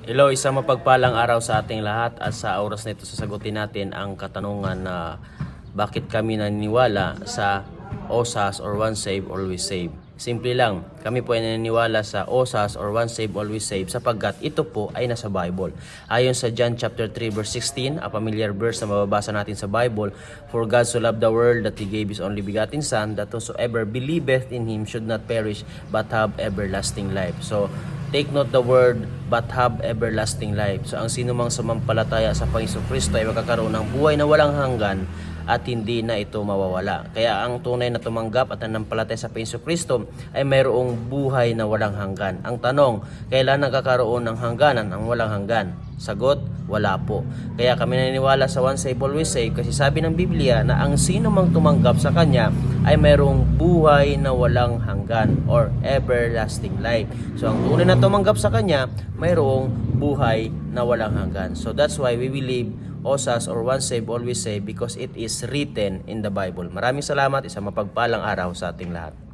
Hello, isang mapagpalang araw sa ating lahat at sa oras na ito sasagutin natin ang katanungan na bakit kami naniniwala sa OSAS or Once Save, Always Save. Simple lang, kami po ay naniniwala sa OSAS or Once Save, Always Save sapagkat ito po ay nasa Bible. Ayon sa John chapter 3 verse 16, a familiar verse na mababasa natin sa Bible, "For God so loved the world that He gave His only begotten Son, that whosoever believeth in Him should not perish but have everlasting life." So, take note the word but have everlasting life. So ang sino mang sumampalataya sa Panginoong Kristo ay magkakaroon ng buhay na walang hanggan at hindi na ito mawawala. Kaya ang tunay na tumanggap at nanampalataya sa Panginoong Kristo ay mayroong buhay na walang hanggan. Ang tanong, kailan nagkakaroon ng hangganan ang walang hanggan? Sagot, wala po. Kaya kami naniniwala sa Once Save, Always Save kasi sabi ng Biblia na ang sino mang tumanggap sa Kanya ay mayroong buhay na walang hanggan or everlasting life. So ang tunay na tumanggap sa Kanya, mayroong buhay na walang hanggan. So that's why we believe OSAS or Once Save, Always Save because it is written in the Bible. Maraming salamat, isang mapagpalang araw sa ating lahat.